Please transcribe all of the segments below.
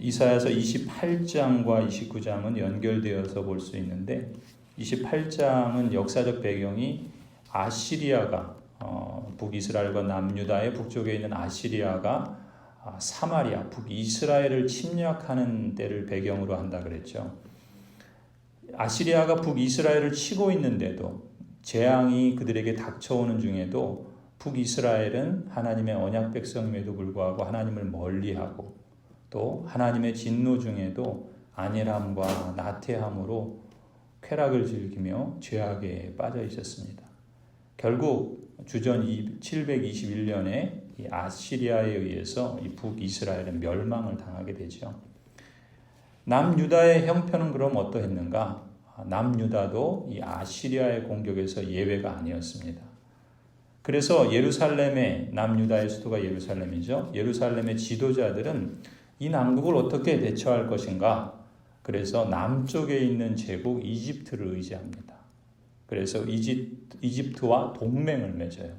이사야서 28장과 29장은 연결되어서 볼 수 있는데 28장은 역사적 배경이 아시리아가 북이스라엘과 남유다의 북쪽에 있는 아시리아가 사마리아, 북이스라엘을 침략하는 때를 배경으로 한다 그랬죠. 아시리아가 북이스라엘을 치고 있는데도 재앙이 그들에게 닥쳐오는 중에도 북이스라엘은 하나님의 언약 백성임에도 불구하고 하나님을 멀리하고 또 하나님의 진노 중에도 안일함과 나태함으로 쾌락을 즐기며 죄악에 빠져 있었습니다. 결국 주전 721년에 아시리아에 의해서 이 북이스라엘은 멸망을 당하게 되죠. 남유다의 형편은 그럼 어떠했는가? 남유다도 이 아시리아의 공격에서 예외가 아니었습니다. 그래서 예루살렘의 남유다의 수도가 예루살렘이죠. 예루살렘의 지도자들은 이 난국을 어떻게 대처할 것인가? 그래서 남쪽에 있는 제국 이집트를 의지합니다. 그래서 이집트와 동맹을 맺어요.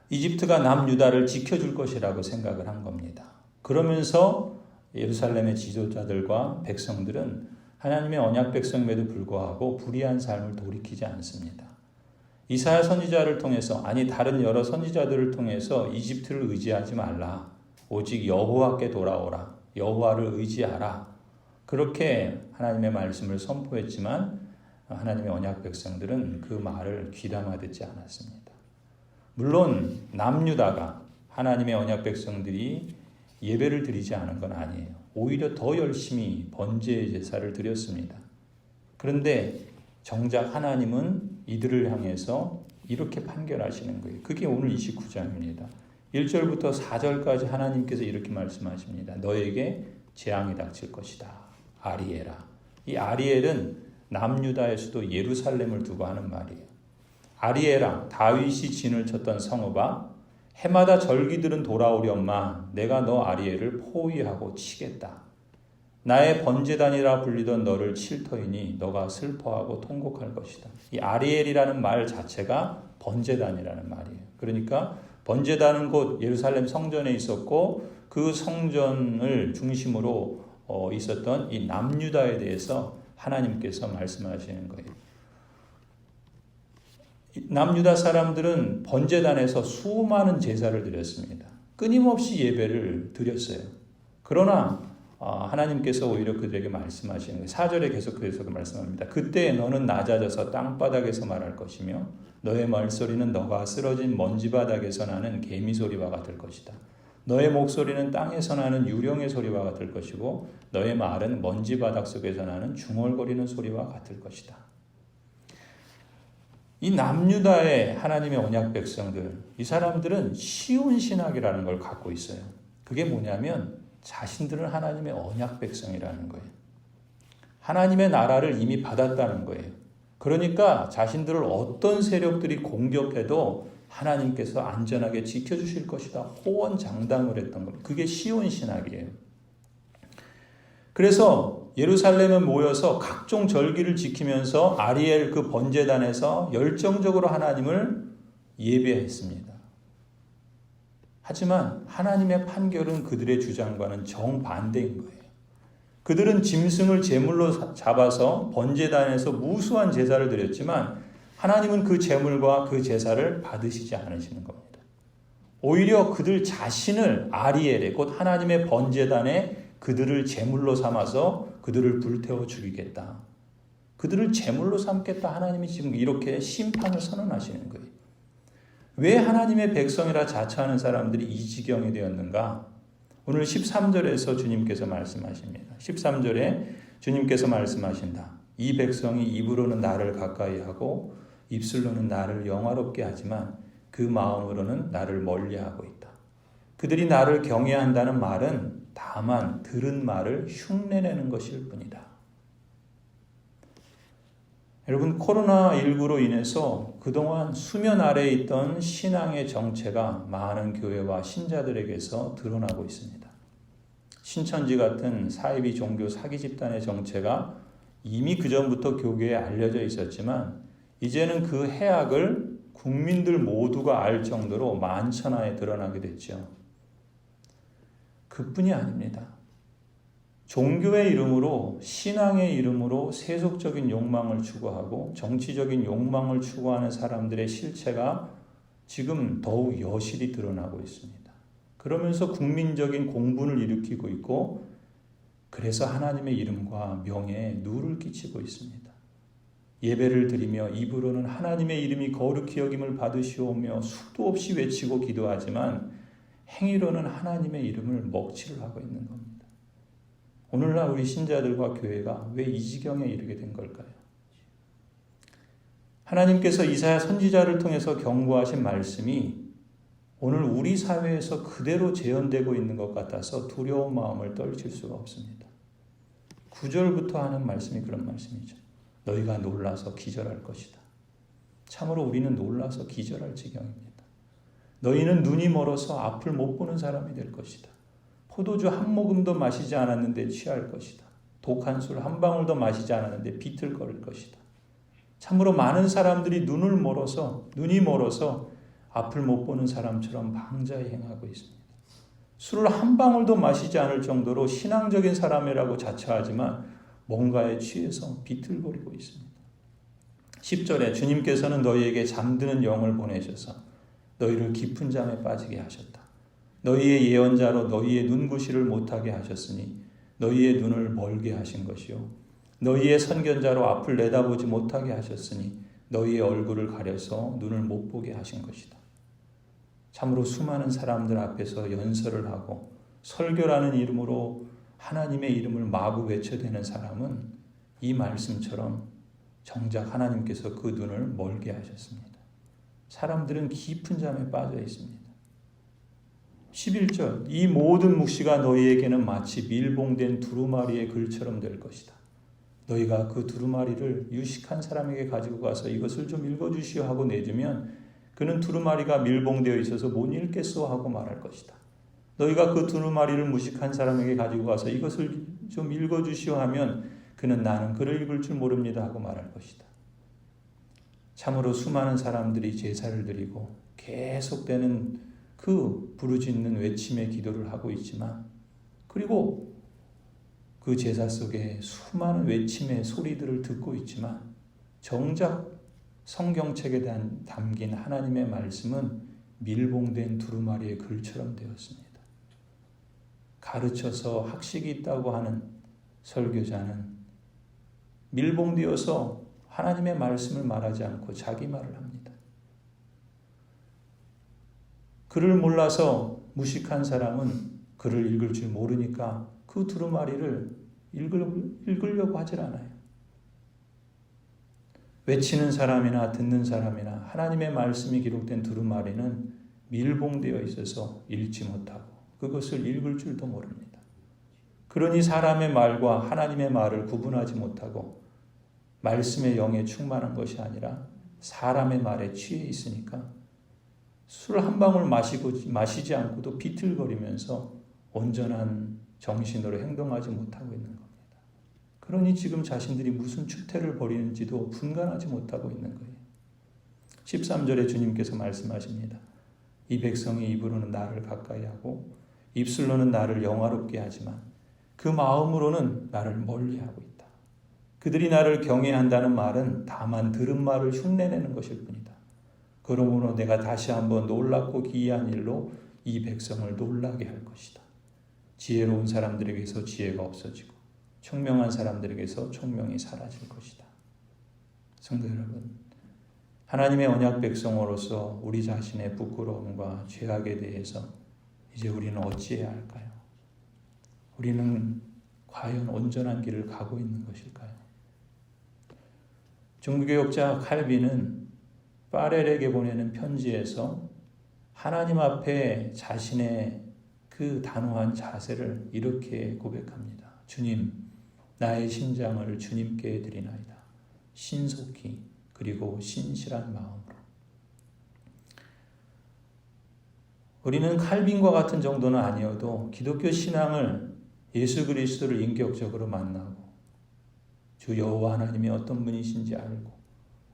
이집트가 남유다를 지켜줄 것이라고 생각을 한 겁니다. 그러면서 예루살렘의 지도자들과 백성들은 하나님의 언약 백성임에도 불구하고 불의한 삶을 돌이키지 않습니다. 이사야 선지자를 통해서 다른 여러 선지자들을 통해서 이집트를 의지하지 말라. 오직 여호와께 돌아오라. 여호와를 의지하라. 그렇게 하나님의 말씀을 선포했지만 하나님의 언약 백성들은 그 말을 귀담아 듣지 않았습니다. 물론 남유다가 하나님의 언약 백성들이 예배를 드리지 않은 건 아니에요. 오히려 더 열심히 번제 제사를 드렸습니다. 그런데 정작 하나님은 이들을 향해서 이렇게 판결하시는 거예요. 그게 오늘 29장입니다. 1절부터 4절까지 하나님께서 이렇게 말씀하십니다. 너에게 재앙이 닥칠 것이다. 아리에라. 이 아리엘은 남유다의 수도 예루살렘을 두고 하는 말이에요. 아리에라, 다윗이 진을 쳤던 성읍아, 해마다 절기들은 돌아오련마 내가 너 아리엘을 포위하고 치겠다. 나의 번제단이라 불리던 너를 칠 터이니 너가 슬퍼하고 통곡할 것이다. 이 아리엘이라는 말 자체가 번제단이라는 말이에요. 그러니까 번제단은 곧 예루살렘 성전에 있었고 그 성전을 중심으로 있었던 이 남유다에 대해서 하나님께서 말씀하시는 거예요. 남유다 사람들은 번제단에서 수많은 제사를 드렸습니다. 끊임없이 예배를 드렸어요. 그러나 하나님께서 오히려 그들에게 말씀하시는 거예요. 4절에 계속해서 말씀합니다. 그때 너는 낮아져서 땅바닥에서 말할 것이며 너의 말소리는 너가 쓰러진 먼지바닥에서 나는 개미 소리와 같을 것이다. 너의 목소리는 땅에서 나는 유령의 소리와 같을 것이고 너의 말은 먼지바닥 속에서 나는 중얼거리는 소리와 같을 것이다. 이 남유다의 하나님의 언약 백성들, 이 사람들은 쉬운 신학이라는 걸 갖고 있어요. 그게 뭐냐면 자신들은 하나님의 언약 백성이라는 거예요. 하나님의 나라를 이미 받았다는 거예요. 그러니까 자신들을 어떤 세력들이 공격해도 하나님께서 안전하게 지켜주실 것이다. 호언장담을 했던 거예요. 그게 쉬운 신학이에요. 그래서 예루살렘에 모여서 각종 절기를 지키면서 아리엘 그 번제단에서 열정적으로 하나님을 예배했습니다. 하지만 하나님의 판결은 그들의 주장과는 정반대인 거예요. 그들은 짐승을 제물로 잡아서 번제단에서 무수한 제사를 드렸지만 하나님은 그 제물과 그 제사를 받으시지 않으시는 겁니다. 오히려 그들 자신을 아리엘에 곧 하나님의 번제단에 그들을 제물로 삼아서 그들을 불태워 죽이겠다. 그들을 제물로 삼겠다. 하나님이 지금 이렇게 심판을 선언하시는 거예요. 왜 하나님의 백성이라 자처하는 사람들이 이 지경이 되었는가? 오늘 13절에서 주님께서 말씀하십니다. 13절에 주님께서 말씀하신다. 이 백성이 입으로는 나를 가까이 하고 입술로는 나를 영화롭게 하지만 그 마음으로는 나를 멀리하고 있다. 그들이 나를 경외한다는 말은 다만 들은 말을 흉내내는 것일 뿐이다. 여러분, 코로나19로 인해서 그동안 수면 아래에 있던 신앙의 정체가 많은 교회와 신자들에게서 드러나고 있습니다. 신천지 같은 사이비 종교 사기 집단의 정체가 이미 그전부터 교계에 알려져 있었지만 이제는 그 해악을 국민들 모두가 알 정도로 만천하에 드러나게 됐죠. 그뿐이 아닙니다. 종교의 이름으로, 신앙의 이름으로 세속적인 욕망을 추구하고 정치적인 욕망을 추구하는 사람들의 실체가 지금 더욱 여실히 드러나고 있습니다. 그러면서 국민적인 공분을 일으키고 있고, 그래서 하나님의 이름과 명예에 누를 끼치고 있습니다. 예배를 드리며 입으로는 하나님의 이름이 거룩히 여김을 받으시오며 수도 없이 외치고 기도하지만 행위로는 하나님의 이름을 먹칠을 하고 있는 겁니다. 오늘날 우리 신자들과 교회가 왜 이 지경에 이르게 된 걸까요? 하나님께서 이사야 선지자를 통해서 경고하신 말씀이 오늘 우리 사회에서 그대로 재현되고 있는 것 같아서 두려운 마음을 떨칠 수가 없습니다. 9절부터 하는 말씀이 그런 말씀이죠. 너희가 놀라서 기절할 것이다. 참으로 우리는 놀라서 기절할 지경입니다. 너희는 눈이 멀어서 앞을 못 보는 사람이 될 것이다. 포도주 한 모금도 마시지 않았는데 취할 것이다. 독한 술 한 방울도 마시지 않았는데 비틀거릴 것이다. 참으로 많은 사람들이 눈이 멀어서 앞을 못 보는 사람처럼 방자히 행하고 있습니다. 술을 한 방울도 마시지 않을 정도로 신앙적인 사람이라고 자처하지만 뭔가에 취해서 비틀거리고 있습니다. 10절에 주님께서는 너희에게 잠드는 영을 보내셔서 너희를 깊은 잠에 빠지게 하셨다. 너희의 예언자로 너희의 눈부시를 못하게 하셨으니 너희의 눈을 멀게 하신 것이요 너희의 선견자로 앞을 내다보지 못하게 하셨으니 너희의 얼굴을 가려서 눈을 못 보게 하신 것이다. 참으로 수많은 사람들 앞에서 연설을 하고 설교라는 이름으로 하나님의 이름을 마구 외쳐대는 사람은 이 말씀처럼 정작 하나님께서 그 눈을 멀게 하셨습니다. 사람들은 깊은 잠에 빠져 있습니다. 11절 이 모든 묵시가 너희에게는 마치 밀봉된 두루마리의 글처럼 될 것이다. 너희가 그 두루마리를 유식한 사람에게 가지고 가서 이것을 좀 읽어주시오 하고 내주면 그는 두루마리가 밀봉되어 있어서 못 읽겠소 하고 말할 것이다. 너희가 그 두루마리를 무식한 사람에게 가지고 가서 이것을 좀 읽어주시오 하면 그는 나는 글을 읽을 줄 모릅니다 하고 말할 것이다. 참으로 수많은 사람들이 제사를 드리고 계속되는 그 부르짖는 외침의 기도를 하고 있지만 그리고 그 제사 속에 수많은 외침의 소리들을 듣고 있지만 정작 성경책에 대한 담긴 하나님의 말씀은 밀봉된 두루마리의 글처럼 되었습니다. 가르쳐서 학식이 있다고 하는 설교자는 밀봉되어서 하나님의 말씀을 말하지 않고 자기 말을 합니다. 글을 몰라서 무식한 사람은 글을 읽을 줄 모르니까 그 두루마리를 읽으려고 하질 않아요. 외치는 사람이나 듣는 사람이나 하나님의 말씀이 기록된 두루마리는 밀봉되어 있어서 읽지 못하고 그것을 읽을 줄도 모릅니다. 그러니 사람의 말과 하나님의 말을 구분하지 못하고 말씀의 영에 충만한 것이 아니라 사람의 말에 취해 있으니까 술 한 방울 마시지 않고도 비틀거리면서 온전한 정신으로 행동하지 못하고 있는 겁니다. 그러니 지금 자신들이 무슨 추태를 벌이는지도 분간하지 못하고 있는 거예요. 13절에 주님께서 말씀하십니다. 이 백성이 입으로는 나를 가까이 하고 입술로는 나를 영화롭게 하지만 그 마음으로는 나를 멀리하고 있다. 그들이 나를 경외한다는 말은 다만 들은 말을 흉내내는 것일 뿐이다. 그러므로 내가 다시 한번 놀랍고 기이한 일로 이 백성을 놀라게 할 것이다. 지혜로운 사람들에게서 지혜가 없어지고 총명한 사람들에게서 총명이 사라질 것이다. 성도 여러분, 하나님의 언약 백성으로서 우리 자신의 부끄러움과 죄악에 대해서 이제 우리는 어찌해야 할까요? 우리는 과연 온전한 길을 가고 있는 것일까요? 종교개혁자 칼빈은 파렐에게 보내는 편지에서 하나님 앞에 자신의 그 단호한 자세를 이렇게 고백합니다. 주님, 나의 심장을 주님께 드리나이다. 신속히 그리고 신실한 마음으로. 우리는 칼빈과 같은 정도는 아니어도 기독교 신앙을 예수 그리스도를 인격적으로 만나고 주 여호와 하나님이 어떤 분이신지 알고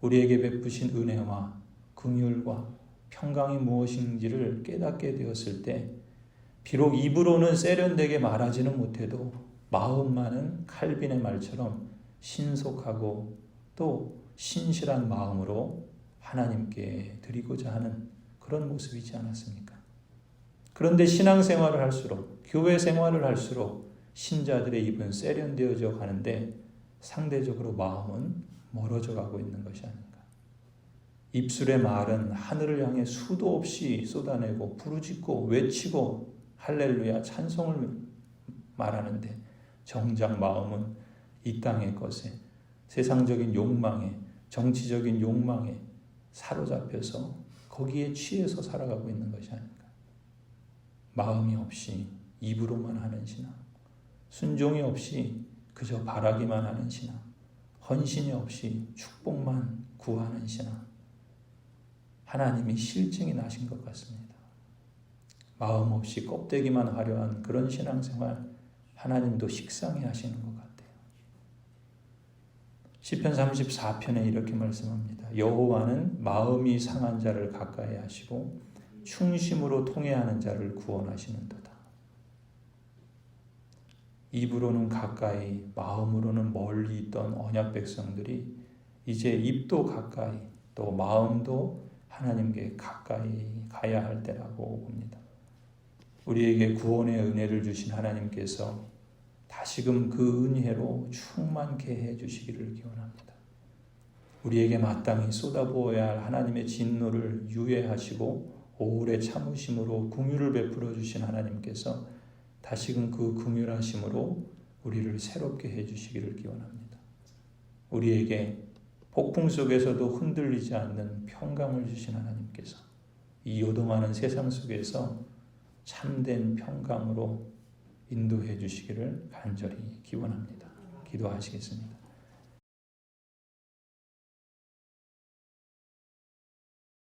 우리에게 베푸신 은혜와 긍휼과 평강이 무엇인지를 깨닫게 되었을 때 비록 입으로는 세련되게 말하지는 못해도 마음만은 칼빈의 말처럼 신속하고 또 신실한 마음으로 하나님께 드리고자 하는 그런 모습이지 않았습니까? 그런데 신앙생활을 할수록, 교회 생활을 할수록 신자들의 입은 세련되어져 가는데 상대적으로 마음은 멀어져 가고 있는 것이 아닌가. 입술의 말은 하늘을 향해 수도 없이 쏟아내고 부르짖고 외치고 할렐루야 찬송을 말하는데 정작 마음은 이 땅의 것에, 세상적인 욕망에, 정치적인 욕망에 사로잡혀서 거기에 취해서 살아가고 있는 것이 아닌가. 마음이 없이 입으로만 하는 신앙, 순종이 없이 그저 바라기만 하는 신앙, 헌신이 없이 축복만 구하는 신앙, 하나님이 실증이 나신 것 같습니다. 마음 없이 껍데기만 하려한 그런 신앙생활, 하나님도 식상해 하시는 것 같아요. 시편 34편에 이렇게 말씀합니다. 여호와는 마음이 상한 자를 가까이 하시고 충심으로 통회하는 자를 구원하시는도다. 입으로는 가까이, 마음으로는 멀리 있던 언약 백성들이 이제 입도 가까이, 또 마음도 하나님께 가까이 가야 할 때라고 봅니다. 우리에게 구원의 은혜를 주신 하나님께서 다시금 그 은혜로 충만케 해주시기를 기원합니다. 우리에게 마땅히 쏟아부어야 할 하나님의 진노를 유예하시고 오래 참으심으로 긍휼을 베풀어 주신 하나님께서 다시금 그 긍휼하심으로 우리를 새롭게 해주시기를 기원합니다. 우리에게 폭풍 속에서도 흔들리지 않는 평강을 주신 하나님께서 이 요동하는 세상 속에서 참된 평강으로 인도해 주시기를 간절히 기원합니다. 기도하시겠습니다.